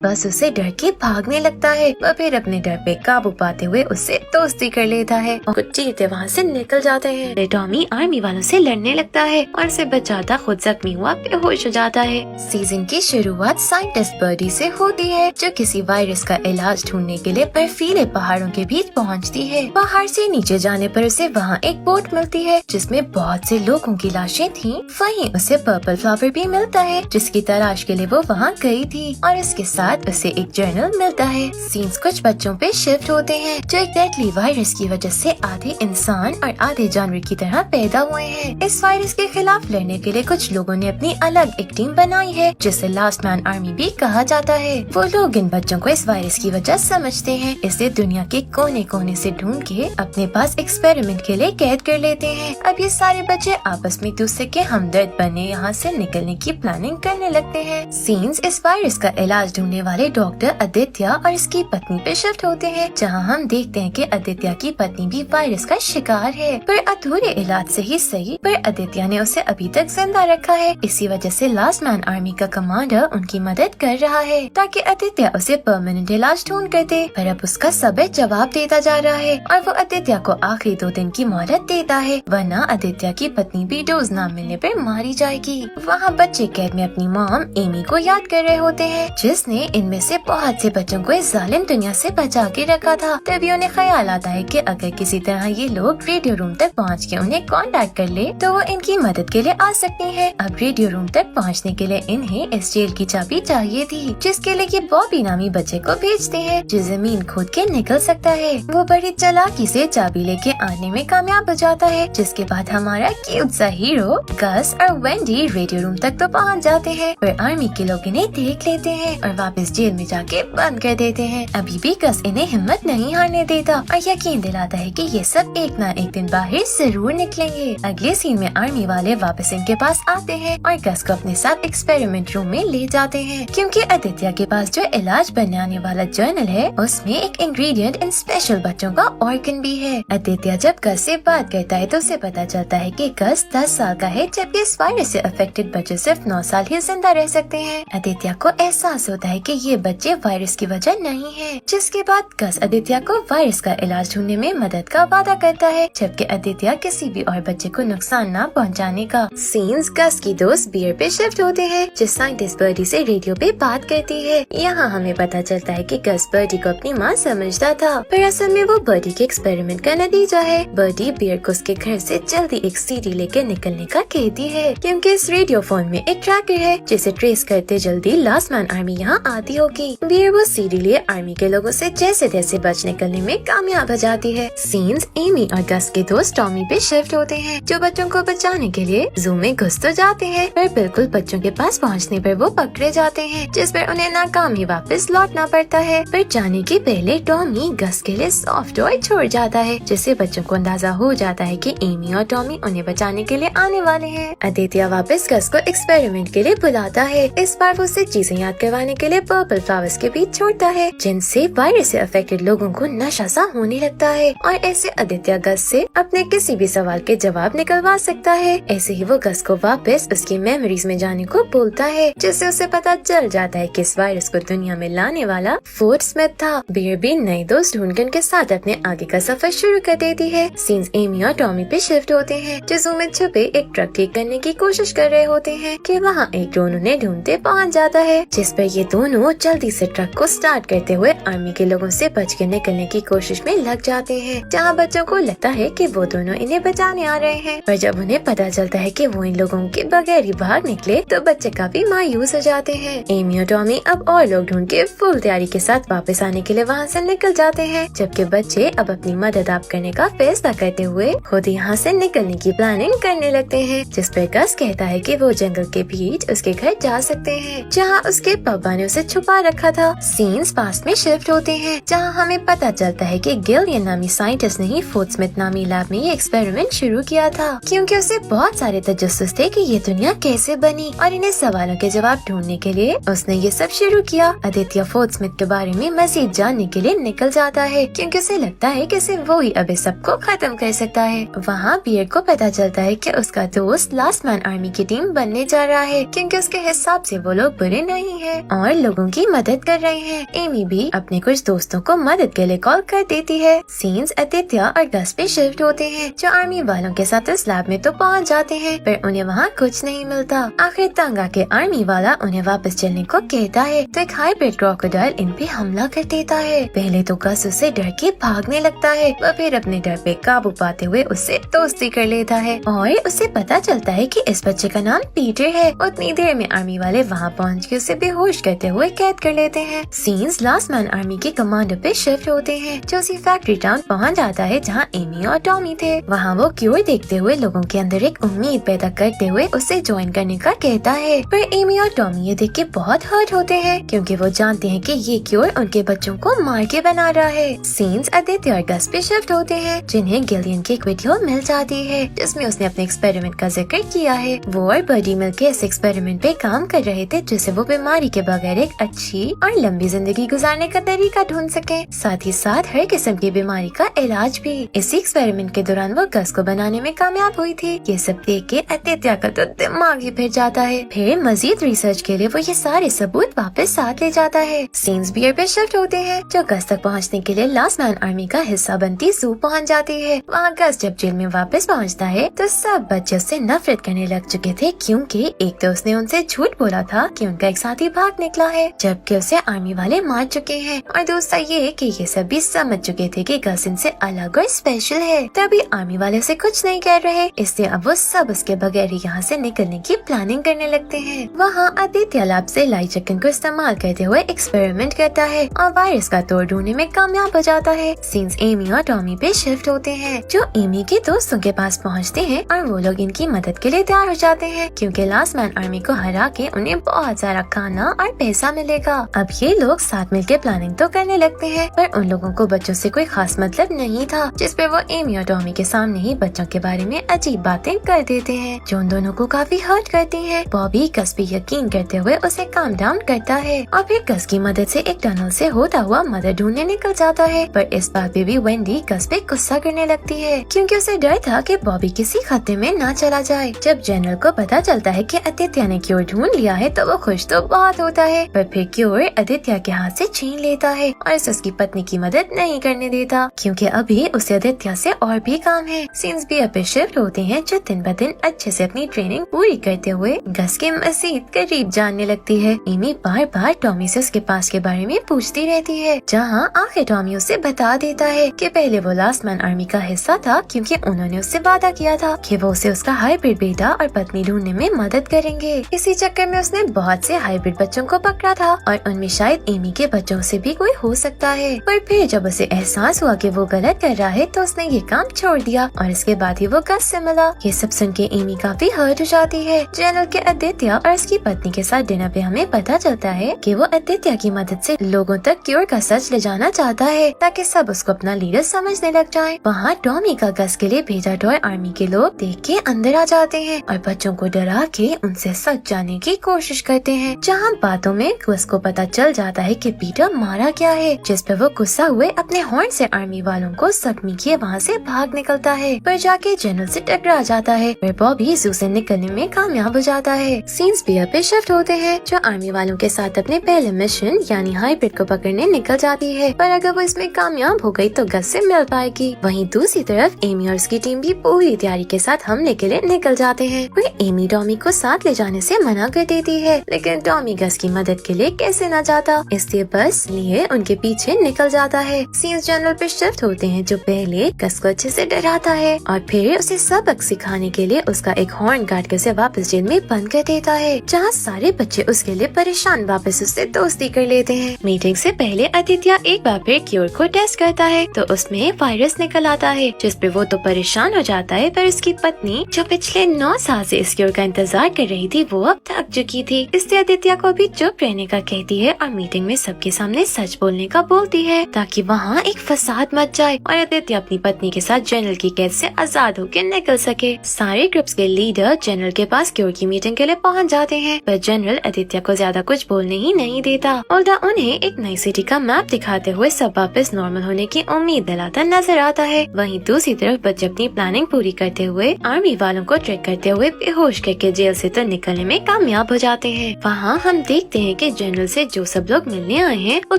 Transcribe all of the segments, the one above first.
बस उसे डर के भागने लगता है। वह फिर अपने डर पे काबू पाते हुए उससे दोस्ती कर लेता है और कुछ चीते वहाँ से निकल जाते हैं। टॉमी आर्मी वालों से लड़ने लगता है और उसे बचाता खुद जख्मी हुआ बेहोश हो जाता है। सीजन की शुरुआत साइंटिस्ट बर्डी से होती है, जो किसी वायरस का इलाज ढूंढने के लिए बर्फीले पहाड़ों के बीच पहुँचती है। पहाड़ से नीचे जाने पर उसे वहाँ एक बोट मिलती है जिसमें बहुत से लोगों की लाशें थीं। वहीं उसे पर्पल फ्लावर भी मिलता है जिसकी तलाश के लिए वो वहाँ गई थी और इसके साथ उसे एक जर्नल मिलता है। सीन्स कुछ बच्चों पे शिफ्ट होते हैं जो एक डेडली वायरस की वजह से आधे इंसान और आधे जानवर की तरह पैदा हुए हैं। इस वायरस के खिलाफ लड़ने के लिए कुछ लोगों ने अपनी अलग एक टीम बनाई है जिसे लास्ट मैन आर्मी भी कहा जाता है। वो लोग इन बच्चों को इस वायरस की वजह समझते हैं, इसे दुनिया के कोने कोने से ढूंढ के अपने पास एक्सपेरिमेंट के लिए कैद कर लेते हैं। अब ये सारे बच्चे आपस में दूसरे के हमदर्द बने यहाँ से निकलने की प्लानिंग करने लगते हैं। सीन्स इस वायरस का इलाज ढूंढने वाले डॉक्टर आदित्य और इसकी पत्नी पे शिफ्ट होते हैं, जहाँ हम देखते हैं कि आदित्य की पत्नी भी वायरस का शिकार है, पर अधूरे इलाज से ही सही, पर आदित्य ने उसे अभी तक जिंदा रखा है। इसी वजह से लास्ट मैन आर्मी का कमांडर उनकी मदद कर रहा है ताकि आदित्य उसे परमानेंट इलाज ढूंढ कर दे, पर अब उसका सबे जवाब देता जा रहा है और वो आदित्य को आखिरी 2 दिन की मोहलत देता है, वरना आदित्य की पत्नी भी डोज न मिलने पर मारी जाएगी। वहाँ बच्चे कैद में अपनी मॉम एमी को याद कर रहे होते हैं, जिसने इनमें से बहुत से बच्चों को इस जालिम दुनिया से बचा के रखा था। तभी उन्हें ख्याल आता है कि अगर किसी तरह ये लोग रेडियो रूम तक पहुँच के उन्हें कांटेक्ट कर ले तो वो इनकी मदद के लिए आ सकते हैं। अब रेडियो रूम तक पहुँचने के लिए इन्हें इस जेल की चाबी चाहिए थी, जिसके लिए ये बॉबी नामी बच्चे को भेजते हैं जो जमीन खोद के निकल सकता है। वो बड़ी चालाकी से चाबी लेके आने में कामयाब हो जाता है, जिसके बाद हमारा क्यूट सा हीरो गस और वेंडी रेडियो रूम तक तो पहुँच जाते हैं, पर आर्मी के लोग इन्हें देख लेते हैं और वापस जेल में जाके बंद कर देते हैं। अभी भी गस इन्हें हिम्मत नहीं हारने देता और यकीन दिलाता है कि ये सब एक ना एक दिन बाहर जरूर निकलेंगे। अगले सीन में आर्मी वाले वापस इनके पास आते हैं और गस को अपने साथ एक्सपेरिमेंट रूम में ले जाते हैं, क्योंकि आदित्य के पास जो इलाज बनाने वाला जर्नल है उसमें एक इंग्रेडिएंट इन स्पेशल बच्चों का ऑर्गन भी है। आदित्य जब गस से बात करता है तो उसे पता चलता है कि गस 10 साल का है, जबकि इस वायरस से अफेक्टेड बच्चे सिर्फ 9 साल ही जिंदा रह सकते हैं। आदित्य को एहसास होता है कि ये बच्चे वायरस की वजह नहीं है, जिसके बाद गस आदित्य को वायरस का इलाज ढूंढने में मदद का वादा करता है, जबकि आदित्य किसी भी और बच्चे को नुकसान न पहुंचाने का। सीन्स गस की दोस्त बियर पे शिफ्ट होते हैं, जो साइंटिस्ट बर्डी से रेडियो पे बात करती है। यहाँ हमें पता चलता है कि गस बर्डी को अपनी माँ समझता था, पर असल में वो बर्डी के एक्सपेरिमेंट का नतीजा है। बर्डी बियर को उसके घर से जल्दी एक सीडी लेकर निकलने का कहती है, क्योंकि इस रेडियो फोन में एक ट्रैकर है जिसे ट्रेस करते जल्दी लास्ट मैन आर्मी यहाँ आती होगी। बियर वो सीडी लिए आर्मी के लोगों से जैसे तैसे बच निकलने में कामयाब हो जाती है। सीन्स एमी और गस के दोस्त टॉमी पे शिफ्ट होते हैं, जो बच्चों को बचाने के लिए जू में घुस तो जाते हैं, पर बिल्कुल बच्चों के पास पहुँचने पर वो पकड़े जाते हैं, जिस पर उन्हें नाकामी वापस लौटना पड़ता है। पर जाने के पहले टॉमी गस के लिए सॉफ्ट टॉय छोड़ जाता है, जिससे बच्चों को अंदाजा हो जाता है कि एमी और टॉमी उन्हें बचाने के लिए आने वाले हैं। आदित्य वापस गस को एक्सपेरिमेंट के लिए बुलाता है। इस बार वो उसे चीजें याद करवाने के लिए पर्पल फ्लावर्स के बीच छोड़ता है, जिनसे वायरस से अफेक्टेड लोगों को नशा सा होने लगता है, और ऐसे आदित्य गस से अपने किसी भी सवाल के जवाब निकलवा सकता है। ऐसे ही वो गस को वापस उसकी मेमोरीज में जाने को बोलता है, जिससे उसे पता चल जाता है कि इस वायरस को दुनिया में लाने वाला फोर्ड स्मिथ था। बियर भी नए दोस्त ढूंढकर उनके साथ अपने आगे का सफर शुरू कर देती है। सीन्स एमी और टॉमी पे शिफ्ट होते हैं, जो जू में छुपे एक ट्रक ठीक करने की कोशिश कर रहे होते हैं कि वहाँ एक ड्रोन उन्हें ढूंढते पहुँच जाता है, जिस पर ये दोनों जल्दी से ट्रक को स्टार्ट करते हुए आर्मी के लोगों से बच के निकलने की कोशिश में लग जाते हैं, जहाँ बच्चों को लगता है कि वो दोनों इन्हें बचाने आ रहे हैं। पर जब उन्हें पता चलता है कि वो इन लोगों के बगैर ही बाहर निकले तो बच्चे काफी मायूस हो जाते हैं। एमी और टॉमी अब और लोग ढूंढ के फुल तैयारी के साथ वापस आने के लिए वहाँ से निकल जाते हैं, जबकि बच्चे अब अपनी मदद आप करने का फैसला करते हुए खुद यहाँ से निकलने की प्लानिंग करने लगते हैं, जिस पर गस कहता है कि वो जंगल के बीच उसके घर जा सकते हैं, जहाँ उसके पापा ने उसे छुपा रखा था। सीन्स पास्ट में शिफ्ट होते हैं, जहाँ हमें पता चलता है कि गिलियन नामी साइंटिस्ट ने ही फोर्ड स्मिथ नामी लैब में ये एक्सपेरिमेंट शुरू किया था, क्योंकि उसे बहुत सारे तजस्सुस थे कि ये दुनिया कैसे बनी, और इन्हें सवालों के जवाब ढूंढने के लिए उसने ये सब शुरू किया। आदित्य फोर्ड स्मिथ के बारे में मजीद जानने के लिए निकल जाता है, क्योंकि उसे लगता है कि सिर्फ वो ही अब इस सबको खत्म कर सकता है। वहाँ बियर को पता चलता है कि उसका दोस्त लास्ट मैन आर्मी की टीम बनने जा रहा है, क्योंकि उसके हिसाब से वो लोग बुरे नहीं है और लोगों की मदद कर रहे हैं। एमी भी अपने कुछ दोस्तों को मदद के लिए कॉल कर देती है। सीन्स आदित्य और गस पे शिफ्ट होते हैं, जो आर्मी वालों के साथ उस लैब में तो पहुंच जाते हैं, पर उन्हें वहाँ कुछ नहीं मिलता। आखिर तंग आके आर्मी वाला उन्हें वापस चलने को कहता है, तो एक हाइब्रिड क्रोकोडाइल इन पे हमला कर देता है। पहले तो गस उससे डर के भागने लगता है, वह फिर अपने डर पे काबू पाते हुए उससे दोस्ती कर लेता है और उसे पता चलता है कि इस बच्चे का नाम पीटर है। उतनी देर में आर्मी वाले वहाँ पहुँच के उसे बेहोश करते हुए कैद कर लेते हैं। सीन्स लास्ट मैन आर्मी के कमांडर पे शिफ्ट होते हैं, जो उसी फैक्ट्री टाउन पहुँच जाता है जहाँ एमी और टॉमी थे। वहाँ वो क्योर देखते हुए लोगों के अंदर एक उम्मीद पैदा करते हुए उसे ज्वाइन करने का कहता है, पर एमी और टॉमी ये देख के बहुत हर्ट होते हैं, क्योंकि वो जानते हैं कि ये क्योर उनके बच्चों को मार के बना रहा है। सीन्स आदित्य और गस पे शिफ्ट होते हैं, जिन्हें गिलियन की एक वीडियो मिल जाती है, जिसमें उसने अपने एक्सपेरिमेंट का जिक्र किया है। वो और बडी मिलकर इस एक्सपेरिमेंट पे काम कर रहे थे, जिससे वो बीमारी के बगैर एक अच्छी और लंबी जिंदगी गुजारने का तरीका ढूंढ सके, साथ ही साथ हर किस्म की बीमारी का इलाज भी। इसी एक्सपेरिमेंट के दौरान वो गस को बनाने में कामयाब हुई थी। ये सब देख के आदित्य का तो दिमाग ही फिर जाता है। फिर मजीद रिसर्च के लिए वो ये सारे सबूत वापस साथ ले जाता है। सीन्स बियर पे शिफ्ट होते हैं, जो गस तक पहुंचने के लिए लास्ट मैन आर्मी का हिस्सा बनती जू पहुंच जाती है। वहाँ गस जब जेल में वापस पहुंचता है तो सब बच्चे उससे नफरत करने लग चुके थे, क्योंकि एक दोस्त ने उनसे झूठ बोला था कि उनका एक साथी भाग निकला है, जबकि उसे आर्मी वाले मार चुके हैं। और दूसरा ये कि ये सब भी समझ चुके थे कि गस इनसे अलग और स्पेशल है, तभी आर्मी वाले से कुछ नहीं कह रहे, इसलिए अब वो सब उसके बगैर ही यहाँ से निकलने की प्लानिंग करने लगते हैं। वहाँ आदित्य लैब से लाई चिकन को इस्तेमाल करते हुए एक्सपेरिमेंट करता है और वायरस का तोड़ ढूंढने में कामयाब हो जाता है। सीन्स एमी और टॉमी पे शिफ्ट होते हैं, जो एमी के दोस्तों के पास पहुँचते हैं और वो लोग इनकी मदद के लिए तैयार हो जाते हैं, क्योंकि लास्ट मैन आर्मी को हरा के उन्हें बहुत सारा खाना और पैसा मिलेगा। अब ये लोग साथ मिलकर प्लानिंग तो करने लगते हैं, पर उन लोगों को बच्चों से कोई खास मतलब नहीं था, जिस पे वो एमी और टॉमी के सामने ही बच्चों के बारे में अजीब बातें कर देते हैं, जो उन दोनों को काफी हर्ट करती हैं। बॉबी गस पे यकीन करते हुए उसे काम डाउन करता है और फिर गस की मदद से एक टनल से होता हुआ मदद ढूंढने निकल जाता है। पर इस बात पे भी वेंडी गस पे गुस्सा करने लगती है, क्योंकि उसे डर था कि बॉबी किसी खतरे में न चला जाए। जब जनरल को पता चलता है कि आदित्य ने क्योर ढूंढ लिया है तो वो खुश तो बहुत होता है, पर फिर क्योर आदित्य के हाथ से छीन लेता है और इसे उसकी पत्नी की मदद नहीं करने देता, क्योंकि अभी उसे आदित्य से और भी काम है। सीन्स भी अब शिफ्ट होते हैं, जो दिन ब दिन अच्छे से अपनी ट्रेनिंग पूरी करते हुए गस के मजीद करीब जानने लगती है। एमी बार बार टॉमी से उसके पास के बारे में पूछती रहती है, जहाँ आखिर टॉमी उसे बता देता है कि पहले वो लास्ट मैन आर्मी का हिस्सा था, क्योंकि उन्होंने उससे वादा किया था कि वो उसे उसका हाइब्रिड बेटा और पत्नी ढूंढने में मदद करेंगे। इसी चक्कर में उसने बहुत से हाइब्रिड बच्चों को पकड़ा था और उनमें शायद एमी के बच्चों से भी कोई हो सकता है। पर फिर जब उसे एहसास हुआ कि वो गलत कर रहा है तो उसने ये काम छोड़ दिया और इसके बाद ही वो गस से मिला। ये सब सुन के एमी काफी हर्ट हो जाती है। जनरल के आदित्य और उसकी पत्नी के साथ डिनर पे हमें पता चलता है कि वो आदित्य की मदद से लोगों तक क्योर का सच ले जाना चाहता है, ताकि सब उसको अपना लीडर समझने लग जाएं। वहाँ टॉमी का गस के लिए भेजा टॉय आर्मी के लोग देख के अंदर आ जाते हैं और बच्चों को डरा के उनसे सच जानने की कोशिश करते हैं, जहाँ बातों में गस को पता चल जाता है कि पीटर मारा क्या है, जिस पर वो गुस्सा हुए अपने हॉर्न से आर्मी वालों को जख्मी किए वहाँ से भाग निकलता है, पर जाके जनरल से टकरा जाता है। पर बॉबी जू से निकलने में कामयाब हो जाता है। सीन्स बियर पे शिफ्ट होते हैं, जो आर्मी वालों के साथ अपने पहले मिशन यानी हाइब्रिड को पकड़ने निकल जाती है, पर अगर वो इसमें कामयाब हो गई तो गस से मिल पाएगी। वहीं दूसरी तरफ एमी और उसकी टीम भी पूरी तैयारी के साथ हमले के लिए निकल जाते हैं। पर एमी टॉमी को साथ ले जाने से मना कर देती है, लेकिन टॉमी गस की मदद के लिए कैसे न जाता, इसलिए बस लिए उनके पीछे निकल जाता है। सीन्स जनरल पे शिफ्ट होते हैं, जो पहले गस को अच्छे से डराता है और फिर उसे सबक सिखाने के लिए उसका एक हॉर्न काट के उसे वापस जेल में बंद कर देता है, जहाँ सारे बच्चे उसके लिए परेशान वापस उससे दोस्ती कर लेते हैं। मीटिंग से पहले आदित्य एक बार फिर क्योर को टेस्ट करता है तो उसमें वायरस निकल आता है, जिस पे वो तो परेशान हो जाता है, पर उसकी पत्नी जो पिछले 9 साल से इस क्योर का इंतजार कर रही थी वो अब थक चुकी थी, इसलिए आदित्य को भी चुप रहने का कहती है और मीटिंग में सबके सामने सच बोलने का बोलती है, ताकि वहाँ एक फसाद मच जाए और आदित्य अपनी पत्नी के साथ जनरल की कैद से आजाद होकर निकल सके। सारे ग्रुप्स के लीडर जनरल के पास क्योर की मीटिंग के लिए पहुँच जाते हैं, पर जनरल आदित्य को ज्यादा कुछ बोलने ही नहीं देता, उल्टा उन्हें एक नई सिटी का मैप दिखाते हुए सब वापस नॉर्मल होने की उम्मीद दिलाता नजर आता है। वहीं दूसरी तरफ बच्चे अपनी प्लानिंग पूरी करते हुए आर्मी वालों को ट्रिक करते हुए बेहोश करके जेल से तो निकलने में कामयाब हो जाते हैं। वहाँ हम देखते हैं कि जनरल से जो सब लोग मिलने आए हैं वो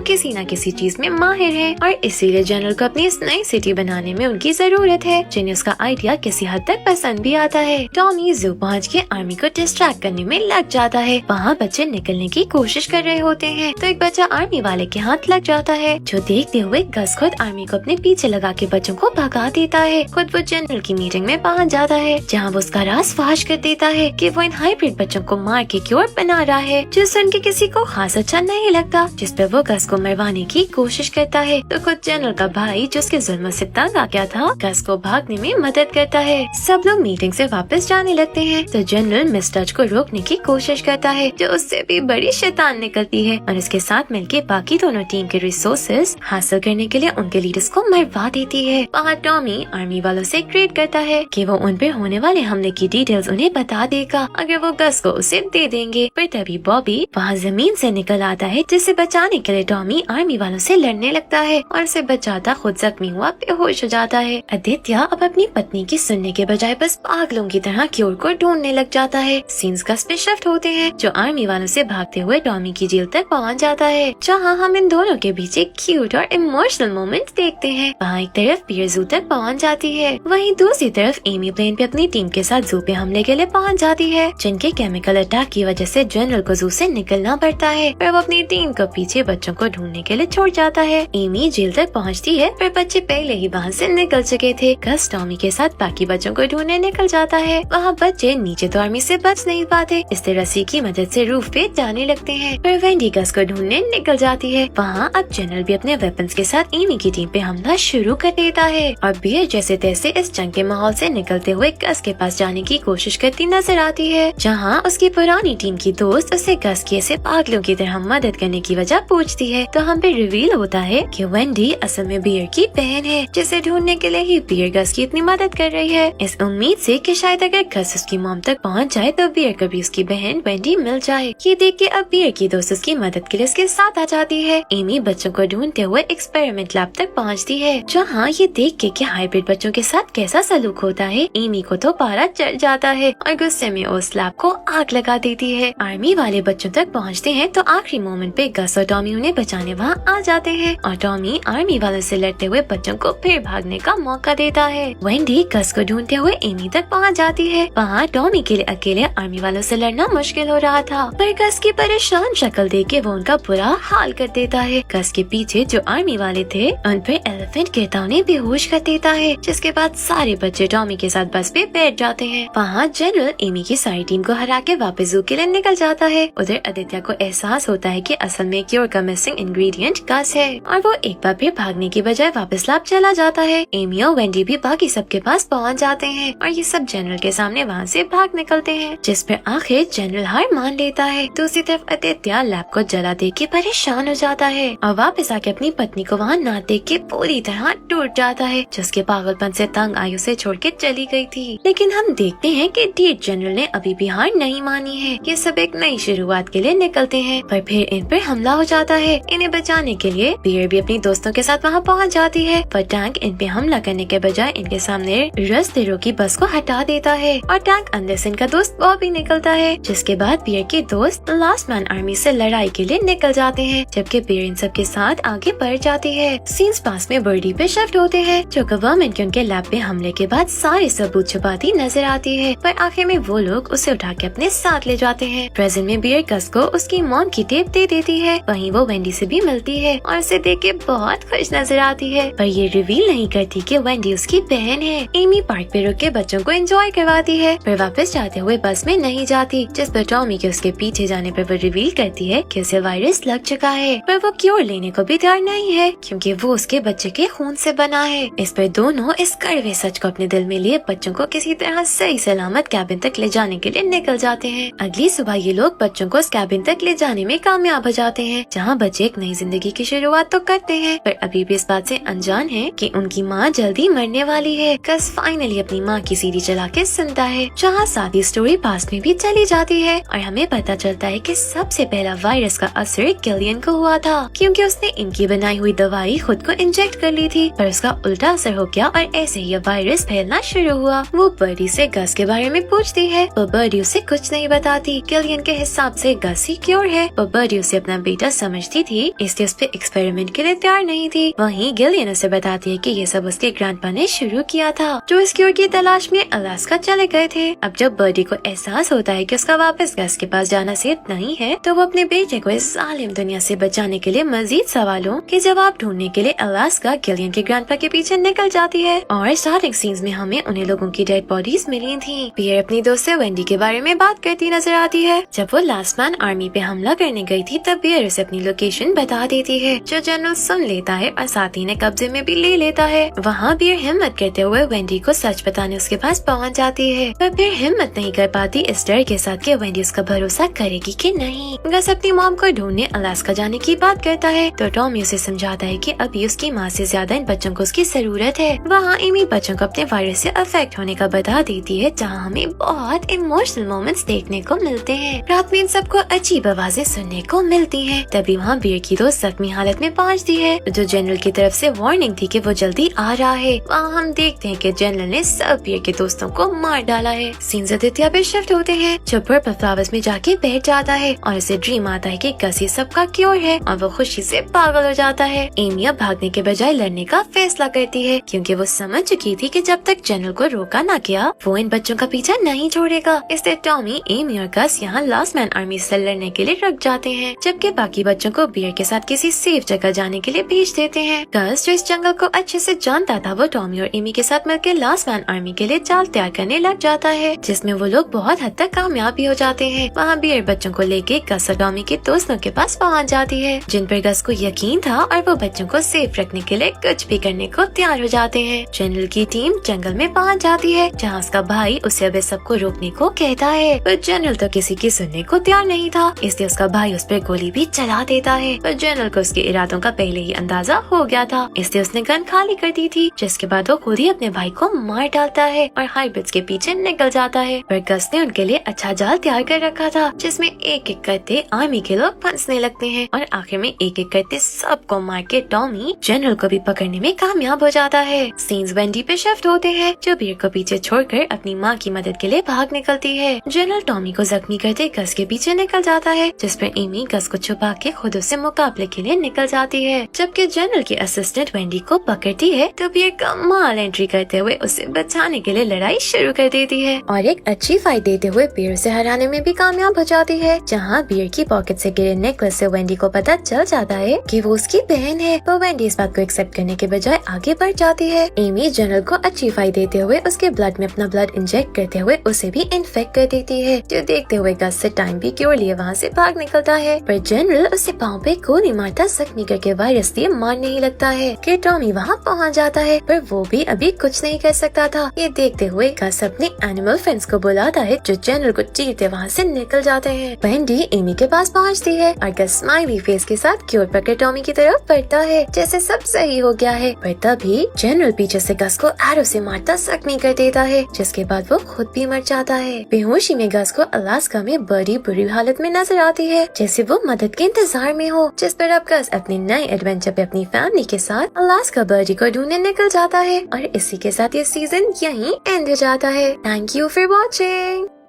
किसी न किसी चीज में माहिर हैं और इसीलिए जनरल को अपनी इस नई सिटी बनाने में उनकी जरूरत है, जिन्हें उसका आइडिया किसी हद तक पसंद भी आता है। टॉमी जू पहुँच के आर्मी को डिस्ट्रैक्ट करने में लग जाता है। वहाँ बच्चे निकलने की कोशिश कर रहे होते हैं तो एक बच्चा आर्मी वाले के हाथ लग जाता है, जो देखते हुए गस खुद आर्मी को अपने पीछे लगा के बच्चों को भगा देता है। खुद वो जनरल की मीटिंग में पहुँच जाता है, जहाँ वो उसका राज फाश कर देता है कि वो इन हाइब्रिड बच्चों को मार के क्योर बना रहा है, जो सुन के किसी को खास अच्छा नहीं लगता। जिस पे वो गस को मरवाने की कोशिश करता है तो खुद जनरल का भाई, जो उसके जुल्म से तंग आ गया था, गस को भागने में मदद करता है। सब लोग मीटिंग से वापस जाने लगते हैं तो जनरल मिस टच को रोकने की कोशिश करता है, जो उससे भी बड़ी शैतान निकलती है और इसके साथ मिलके बाकी दोनों टीम के रिसोर्सेज हासिल करने के लिए उनके लीडर्स को मरवा देती है। वहाँ टॉमी आर्मी वालों से एग्रीड करता है कि वो उन पे होने वाले हमले की डिटेल्स उन्हें बता देगा अगर वो गस को उसे दे देंगे। पर तभी बॉबी वहाँ जमीन से निकल आता है, जिसे बचाने के लिए टॉमी आर्मी वालों से लड़ने लगता है और उसे बचाता खुद जख्मी हुआ बेहोश हो जाता है। आदित्य अब अपनी पत्नी की सुनने के बजाय बस पागलों की तरह क्योर को ढूंढने लग जाता है। सीन्स गस पे शिफ्ट होते हैं, जो आर्मी वालों से भागते हुए टॉमी की जेल तक पहुंच जाता है, जहां हम इन दोनों के बीच एक क्यूट और इमोशनल मोमेंट देखते हैं। वहाँ एक तरफ पियर जू तक पहुंच जाती है, वहीं दूसरी तरफ एमी प्लेन पे अपनी टीम के साथ जू पे हमले के लिए पहुंच जाती है, जिनके केमिकल अटैक की वजह से जनरल को जू से निकलना पड़ता है। पर वो अपनी टीम को पीछे बच्चों को ढूंढने के लिए छोड़ जाता है। एमी जेल तक पहुंचती है, पर बच्चे पहले ही वहाँ से निकल चुके थे। गस टॉमी के साथ बाकी बच्चों को ढूंढने निकल जाता है। वहाँ बच्चे नीचे तो आर्मी से बच नहीं पाते, इसलिए रस्सी की मदद से रूफ पे जाने लगते हैं। पर वेंडी गस को ढूंढने निकल जाती है। वहाँ अब जनरल भी अपने वेपन्स के साथ एमी की टीम पे हमला शुरू कर देता है और बियर जैसे तैसे इस जंग के माहौल से निकलते हुए गस के पास जाने की कोशिश करती नजर आती है, जहाँ उसकी पुरानी टीम की दोस्त उसे गस की ऐसे पागलों की तरह मदद करने की वजह पूछती है। तो हम पे रिवील होता है कि वेंडी असल में बियर की बहन है, जिसे ढूंढने के लिए ही बियर गस की इतनी मदद कर रही है, इस उम्मीद से कि शायद अगर गस उसकी मॉम तक पहुंच जाए तो बियर को भी उसकी बहन वेंडी मिल जाए। ये देख के अब बियर की दोस्त उसकी मदद के लिए उसके साथ आ जाती है। एमी बच्चों को ढूंढते हुए एक्सपेरिमेंट लैब तक पहुंचती है, जहाँ ये देख के कि हाइब्रिड बच्चों के साथ कैसा सलूक होता है, एमी को तो पारा चढ़ जाता है और गुस्से में उस लैब को आग लगा देती है। आर्मी वाले बच्चों तक पहुँचते हैं तो आखिरी मोमेंट पे गस और टॉमी उन्हें बचाने वहाँ आ जाते हैं और टॉमी आर्मी वालों से लड़ते हुए बच्चों को फिर भागने का मौका देता है। वेंडी गस को ढूंढते हुए एमी तक पहुँच जाती है। वहाँ टॉमी के लिए अकेले आर्मी वालों से लड़ना मुश्किल हो रहा था, पर गस की परेशान शक्ल देख के वो उनका बुरा हाल कर देता है। गस के पीछे जो आर्मी वाले थे उन पे एलिफेंट गिरता उन्हें बेहोश कर देता है, जिसके बाद सारे बच्चे टॉमी के साथ बस पे बैठ जाते हैं। वहाँ जनरल एमी की सारी टीम को हरा के वापस जू के लिए निकल जाता है। उधर आदित्य को एहसास होता है कि असल में क्योर का मिसिंग इंग्रेडिएंट गस है और वो एक बार फिर भागने की बजाय वापस लैब चला जाता है। एमी और वेंडी भी बाकी सबके पास पहुँच जाते हैं और ये सब जनरल के सामने वहाँ से भाग निकलते हैं, जिस पर आखिर जनरल हार मान लेता है। दूसरी तरफ आदित्य लैब को जला देख के परेशान हो जाता है और वापस आके अपनी पत्नी को वहाँ ना देख के पूरी तरह टूट जाता है, जिसके पागलपन से तंग आयु से छोड़ के चली गई थी। लेकिन हम देखते हैं कि डीट जनरल ने अभी भी हार नहीं मानी है। ये सब एक नई शुरुआत के लिए निकलते हैं, पर फिर इन पर हमला हो जाता है। इन्हें बचाने के लिए बियर भी अपनी दोस्तों के साथ वहाँ पहुँच जाती है, पर टैंक इन पे हमला करने के बजाय इनके सामने रास्ते रोकी बस को हटा देता है और टैंक अंदर से इनका दोस्त बॉबी निकलता है, जिसके बाद बियर के दोस्त लास्ट मैन आर्मी से लड़ाई के लिए निकल जाते हैं, जबकि बियर इन सब के साथ आगे बढ़ जाती है। सीन्स पास में बर्डी पे शिफ्ट होते हैं, जो गवर्नमेंट के उनके लैब पे हमले के बाद सारे सबूत छुपाती नजर आती है, पर आखिर में वो लोग उसे उठा के अपने साथ ले जाते हैं। प्रेजेंट में बियर गस को उसकी मॉम की टेप दे देती है, वहीं वो वेंडी से भी मिलती है और उसे देख के बहुत खुश नजर आती है, पर ये रिवील नहीं करती कि वेंडी उसकी बहन है। एमी पार्क पे रुक के बच्चों को एंजॉय करवाती है, पर वापस जाते हुए बस में नहीं जाती, जिस पर टॉमी के उसके पीछे जाने पर वो रिवील करती है कि उसे वायरस लग चुका है, पर वो क्योर लेने को भी तैयार नहीं है क्योंकि वो उसके बच्चे के खून से बना है। इस पर दोनों इस कड़वे सच को अपने दिल में लिए बच्चों को किसी तरह सही सलामत कैबिन तक ले जाने के लिए निकल जाते हैं। अगली सुबह ये लोग बच्चों को इस कैबिन तक ले जाने में कामयाब हो जाते हैं, जहाँ बच्चे एक नई जिंदगी की शुरुआत तो करते हैं, पर अभी भी इस बात से अनजान है कि उनकी माँ जल्दी मरने वाली है। गस फाइनली अपनी माँ की सीडी चला के सुनता है, जहाँ सादी स्टोरी पास्ट में भी चली जाती है और हमें पता चलता है कि सबसे पहला वायरस का असर किलियन को हुआ था, क्योंकि उसने इनकी बनाई हुई दवाई खुद को इंजेक्ट कर ली थी, पर उसका उल्टा असर हो गया और ऐसे ही वायरस फैलना शुरू हुआ। वो बर्डी से गस के बारे में पूछती है, वो बर्डी उसे कुछ नहीं बताती। किलियन के हिसाब से गस ही क्योर है। वो बर्डी उसे अपना बेटा समझती थी, इसलिए उस पे एक्सपेरिमेंट के लिए तैयार नहीं थी। वहीं गिलियन उसे बताती है कि ये सब उसके ग्रैंडपा ने शुरू किया था, जो इस क्योर की तलाश में अलास्का चले गए थे। अब जब बर्डी को एहसास होता है कि उसका वापस गस के पास जाना सेफ नहीं है, तो वो अपने बेटे को इस जालिम दुनिया से बचाने के लिए मजीद सवालों के जवाब ढूंढने के लिए अलास्का गिलियन के ग्रैंडपा के पीछे निकल जाती है। और स्टार्टिंग सीन्स में हमें उन्हें लोगों की डेड बॉडीज मिली थी। पियर अपनी दोस्त से वेंडी के बारे में बात करती नजर आती है। जब वो लास्ट मैन आर्मी पे हमला करने गई थी, तब पियर उसे अपनी लोकेशन बता देती है, जो जनरल सुन लेता है और साथ ही ने कब्जे में भी ले लेता है। वहाँ पियर हिम्मत करते हुए वेंडी को सच बताने उसके पास पहुँच जाती है, पर फिर हिम्मत नहीं कर पाती इस डर के साथ कि वेंडी उसका भरोसा करेगी कि नहीं। गस अपनी मॉम को ढूंढने अलास्का जाने की बात करता है, तो टॉमी उसे समझाता है कि अभी उसकी माँ से ज्यादा इन बच्चों को उसकी जरूरत है। वहाँ एमी बच्चों को अपने वायरस से अफेक्ट होने का बता देती है, जहाँ हमें बहुत इमोशनल मोमेंट्स देखने को मिलते हैं। रात में इन सबको अजीब आवाजें सुनने को मिलती हैं। तभी वहाँ बियर की दोस्त जख्मी हालत में पहुँचती है, जो जनरल की तरफ से वार्निंग थी कि वो जल्दी आ रहा है। वहाँ हम देखते हैं कि जनरल ने सब बियर के दोस्तों को मार डाला है। सीन्स आदित्य पे शिफ्ट होते हैं, जो पर्पल फ्लावर्स में जाके बैठ जाता है और उसे ड्रीम आता है कि गस ये सबका क्योर है, और वो खुशी से पागल हो जाता है। एमी अब भागने के बजाय लड़ने का फैसला करती है, क्योंकि वो समझ चुकी थी कि जब तक जनरल को रोका ना गया, वो इन बच्चों का पीछा नहीं छोड़ेगा। इसलिए टॉमी, एमी और गस यहाँ लास्ट मैन आर्मी से लड़ने के लिए रुक जाते हैं, जबकि बाकी बच्चों को बियर के साथ किसी सेफ जगह जाने के लिए भेज देते हैं। गस, जो इस जंगल को अच्छे से जानता था, वो टॉमी और एमी के साथ मिलकर लास्ट मैन आर्मी के लिए चाल तैयार करने लग जाता है, जिसमें वो लोग बहुत हद तक कामयाब भी हो जाते हैं। वहाँ बियर बच्चों को लेके गस और टॉमी के दोस्तों के पास पहुँच जाती है, जिन पर गस को यकीन था, और वो बच्चों को सेफ रखने के लिए कुछ भी करने को तैयार हो जाते हैं। जनरल की टीम जंगल में पहुँच जाती है, जहाँ उसका भाई उसे अब सबको रोकने को कहता है, पर जनरल तो किसी की सुनने को तैयार नहीं था, इसलिए उसका भाई उस पर गोली भी चला देता है। पर जनरल को उसके इरादों का पहले ही अंदाजा हो गया था, इसलिए उसने गन खाली कर दी थी, जिसके बाद वो खुद ही अपने भाई को मार डालता है और हाइब्रिड्स के पीछे निकल जाता है। पर गस ने उनके लिए अच्छा जाल तैयार कर रखा था, जिसमें एक एक करते आर्मी के लोग फंसने लगते हैं, और आखिर में एक एक करते सबको मार के टॉमी जनरल को भी पकड़ने में कामयाब हो जाता है। सीन्स वेंडी पे शिफ्ट होते हैं, जो बियर को पीछे छोड़कर अपनी माँ की मदद के लिए भाग निकलती है। जनरल टॉमी को जख्मी करते गस के पीछे निकल जाता है, जिस पर एमी गस को छुपा के खुद उससे मुकाबले के लिए निकल जाती है। जबकि जनरल की असिस्टेंट वेंडी को पकड़ती है, तो बियर कमाल एंट्री करते हुए उसे बचाने के लिए लड़ाई शुरू कर देती है, और एक अच्छी फाइट देते हुए बियर से हराने में भी कामयाब हो जाती है। जहाँ बियर की पॉकेट से गिरे नेकलेस से वेंडी को पता चल जाता है कि वो उसकी बहन है, तो वेंडी इस बात को एक्सेप्ट करने के बजाय आगे बढ़ जाती है। एमी जनरल को अच्छी फाइट देते हुए उसके ब्लड में अपना ब्लड इंजेक्ट करते हुए उसे भी इन्फेक्ट कर देती है, जो देखते हुए गस से टाइम भी क्योर लिए वहाँ से भाग निकलता है। पर जनरल उसे पाँव पे गोली मारता जख्मी करके वायरस दिए मारने ही लगता है कि टॉमी वहाँ पहुँच जाता है, पर वो भी अभी कुछ नहीं कर सकता था। ये देखते हुए गस अपने एनिमल फ्रेंड्स को बुलाता है, जो जनरल को चीरते वहाँ से निकल जाते हैं। वेंडी एमी के पास पहुँचती है और गस स्माइली फेस के साथ क्योर पकड़ टॉमी की तरफ बढ़ता है, जैसे सब सही हो गया है। पर तभी जनरल पीछे से गस को एरो से मारता जख्मी कर देता है, जिसके बाद वो खुद भी मर जाता है। बेहोशी में गस को अलास्का में बड़ी बुरी हालत में नजर आती है, जैसे वो मदद के इंतजार में हो, जिस पर अब गस अपने नए एडवेंचर पे अपनी फैमिली के साथ अलास्का बर्डी को ढूंढने निकल जाता है। और इसी के साथ ये सीजन यहीं एंड हो जाता है। Thank you for watching.